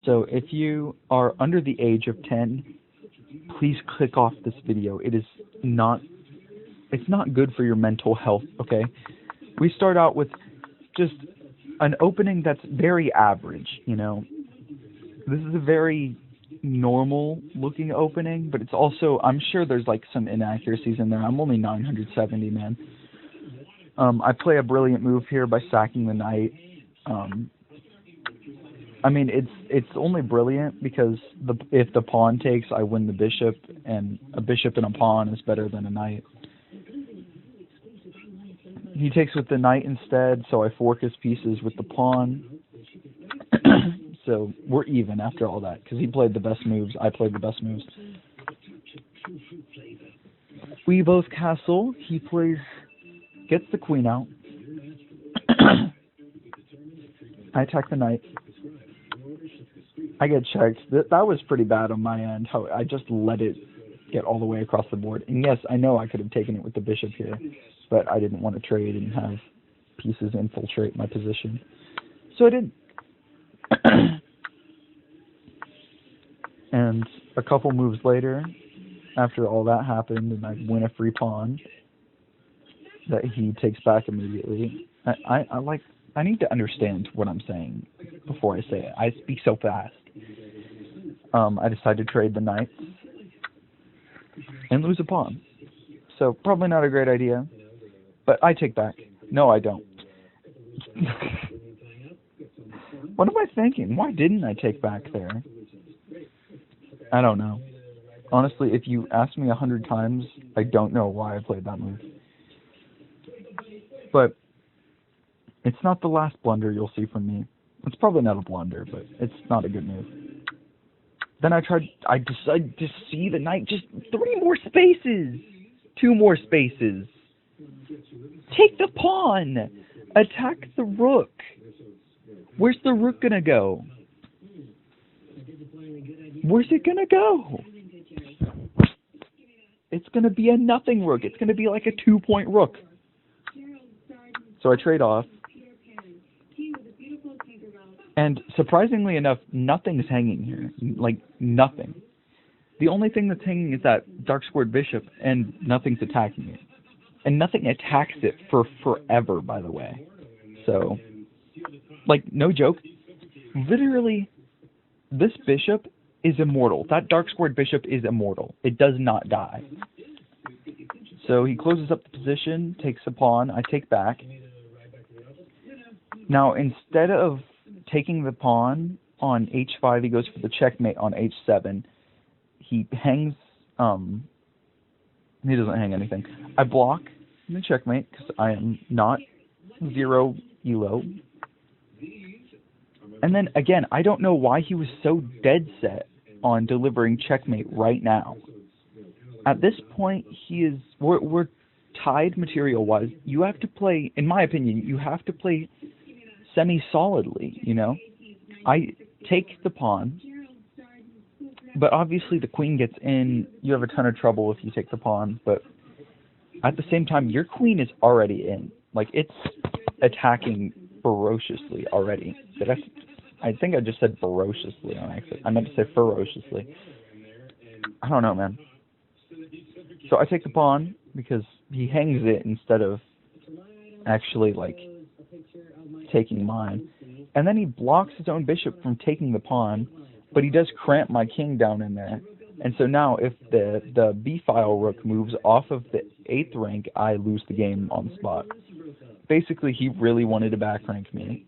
So if you are under the age of 10, please click off this video. Not it's not good for your mental health, okay? We start out with just an opening that's very average, you know. This is a very normal looking opening, but it's also, I'm sure there's like some inaccuracies in there. I'm only 970, man. I play a brilliant move here by sacking the knight. I mean, it's only brilliant because if the pawn takes, I win the bishop, and a bishop and a pawn is better than a knight. He takes with the knight instead, so I fork his pieces with the pawn. So we're even after all that, because he played the best moves, I played the best moves. We both castle. He gets the queen out. I attack the knight. I get checked. That was pretty bad on my end, how I just let it get all the way across the board. And yes, I know I could have taken it with the bishop here, but I didn't want to trade and have pieces infiltrate my position. So I didn't. And a couple moves later, after all that happened, and I win a free pawn that he takes back immediately. I need to understand what I'm saying before I say it. I speak so fast. I decide to trade the knights and lose a pawn. So probably not a great idea, but I take back. No, I don't. What am I thinking? Why didn't I take back there? I don't know. Honestly, if you ask me 100 times, I don't know why I played that move. But it's not the last blunder you'll see from me. It's probably not a blunder, but it's not a good move. Then I decided to see the knight, just 3 more spaces! 2 more spaces! Take the pawn! Attack the rook! Where's the rook gonna go? Where's it gonna go? It's gonna be a nothing rook. It's gonna be like a 2-point rook. So I trade off. And surprisingly enough, nothing's hanging here. Like, nothing. The only thing that's hanging is that dark squared bishop, and nothing's attacking it. And nothing attacks it for forever, by the way. So, like, no joke. Literally, this bishop is immortal. That dark squared bishop is immortal. It does not die. So he closes up the position, takes a pawn, I take back. Now, instead of taking the pawn on h5, he goes for the checkmate on h7. He hangs, he doesn't hang anything. I block the checkmate because I am not 0 elo. And then, again, I don't know why he was so dead set on delivering checkmate right now. At this point, we're tied material-wise. You have to play, in my opinion, you have to play semi-solidly, you know? I take the pawn, but obviously the queen gets in. You have a ton of trouble if you take the pawn, but at the same time, your queen is already in. Like, it's attacking ferociously already. I think I just said ferociously on accident. I meant to say ferociously. I don't know, man. So I take the pawn because he hangs it instead of actually, like, taking mine. And then he blocks his own bishop from taking the pawn, but he does cramp my king down in there. And so now if the b-file rook moves off of the 8th rank, I lose the game on the spot. Basically, he really wanted to back rank me.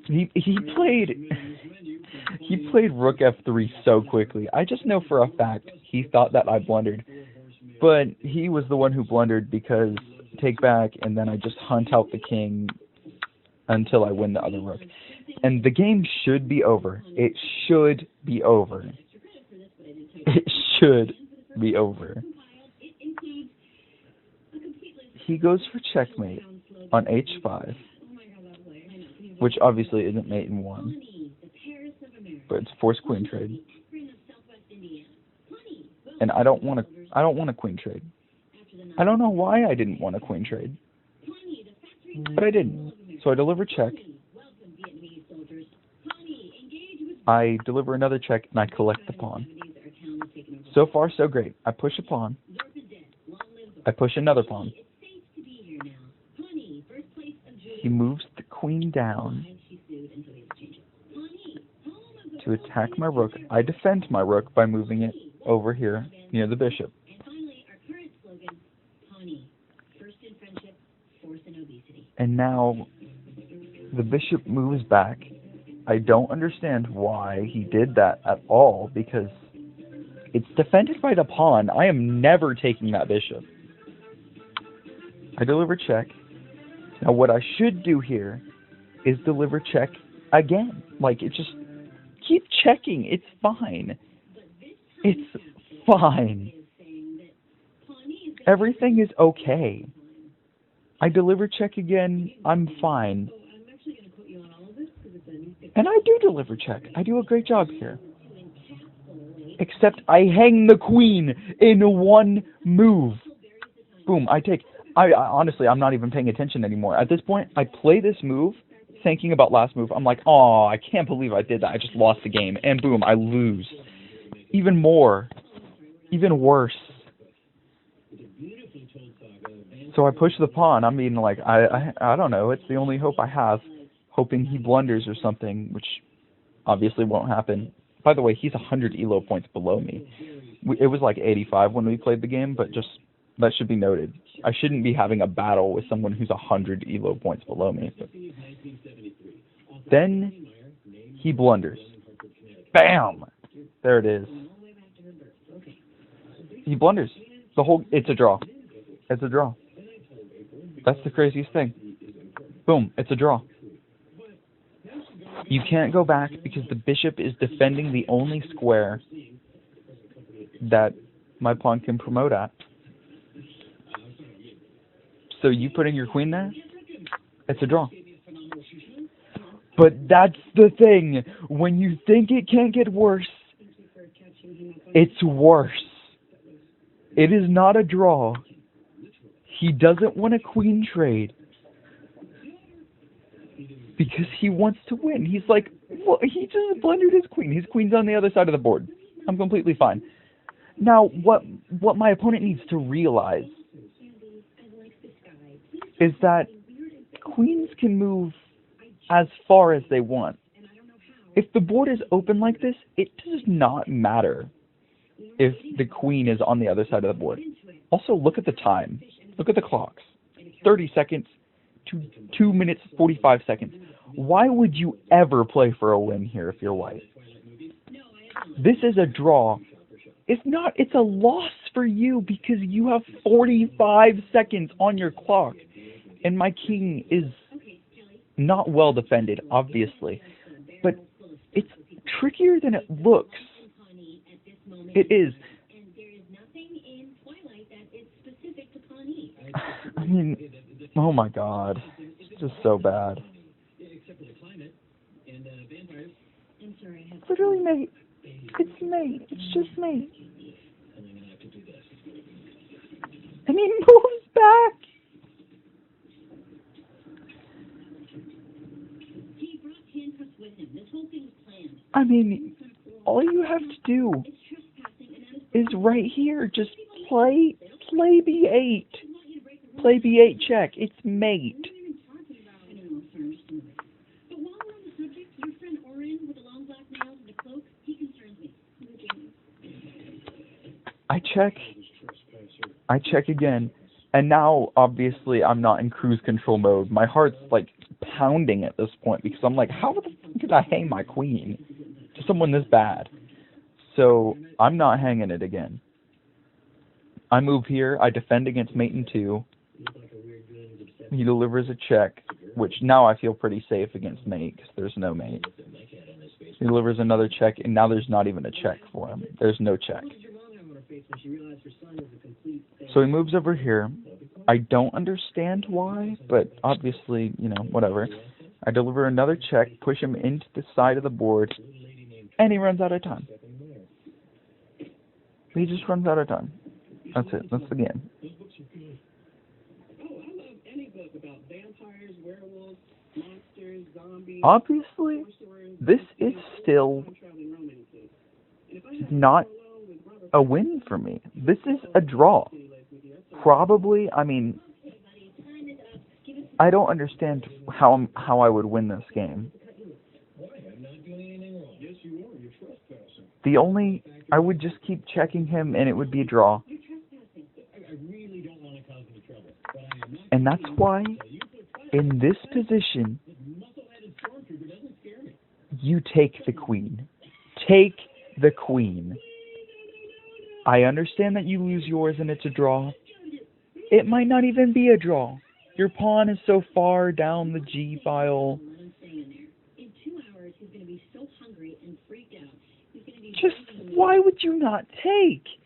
He played rook f3 so quickly. I just know for a fact he thought that I blundered. But he was the one who blundered because take back, and then I just hunt out the king until I win the other rook. And the game should be over. It should be over. It should be over. He goes for checkmate on h5, which obviously isn't mate in 1, but it's a forced queen trade. And I don't want a queen trade. I don't know why I didn't want a queen trade, but I didn't. So I deliver check. I deliver another check, and I collect the pawn. So far, so great. I push a pawn. I push another pawn. He moves the queen down to attack my rook. I defend my rook by moving it over here near the bishop. And now the bishop moves back. I don't understand why he did that at all, because it's defended by the pawn. I am never taking that bishop. I deliver check. Now what I should do here is deliver check again. Like, it just keep checking. It's fine. It's fine. Everything is okay. I deliver check again. I'm fine. And I do deliver check. I do a great job here. Except I hang the queen in one move. Boom, I take... honestly, I'm not even paying attention anymore. At this point, I play this move, thinking about last move. I'm like, oh, I can't believe I did that. I just lost the game. And boom, I lose. Even more. Even worse. So I push the pawn. I mean, like, I don't know. It's the only hope I have. Hoping he blunders or something, which obviously won't happen. By the way, he's 100 elo points below me. It was like 85 when we played the game, but just that should be noted. I shouldn't be having a battle with someone who's 100 elo points below me. But then he blunders. Bam! There it is. He blunders. It's a draw. It's a draw. That's the craziest thing. Boom, it's a draw. You can't go back because the bishop is defending the only square that my pawn can promote at. So you putting your queen there, it's a draw. But that's the thing. When you think it can't get worse, it's worse. It is not a draw. He doesn't want a queen trade because he wants to win. He's like, well, he just blundered his queen. His queen's on the other side of the board. I'm completely fine. Now, what my opponent needs to realize is that queens can move as far as they want. If the board is open like this, it does not matter if the queen is on the other side of the board. Also, look at the time. Look at the clocks. 30 seconds to 2 minutes, 45 seconds. Why would you ever play for a win here if you're white? This is a draw. If not, it's a loss for you because you have 45 seconds on your clock. And my king is not well defended, obviously. But it's trickier than it looks. It is. I mean, oh my god. It's just so bad. Literally, mate. It's mate. It's just mate. And he moves back. I mean, all you have to do is right here, just play b8. Play b8 check. It's mate. I check again, and now obviously I'm not in cruise control mode. My heart's like pounding at this point because I'm like, how the fuck did I hang my queen to someone this bad? So I'm not hanging it again. I move here. I defend against mate in 2. He delivers a check, which now I feel pretty safe against mate because there's no mate. He delivers another check, and now there's not even a check for him. There's no check. So he moves over here. I don't understand why, but obviously, you know, whatever. I deliver another check, push him into the side of the board, and he runs out of time. He just runs out of time. That's it. That's the game. Obviously, this is still not a win for me. This is a draw. Probably, I mean, I don't understand how I would win this game. I would just keep checking him and it would be a draw. And that's why, in this position, you take the queen. Take the queen. I understand that you lose yours and it's a draw. It might not even be a draw. Your pawn is so far down the G file. Just, why would you not take?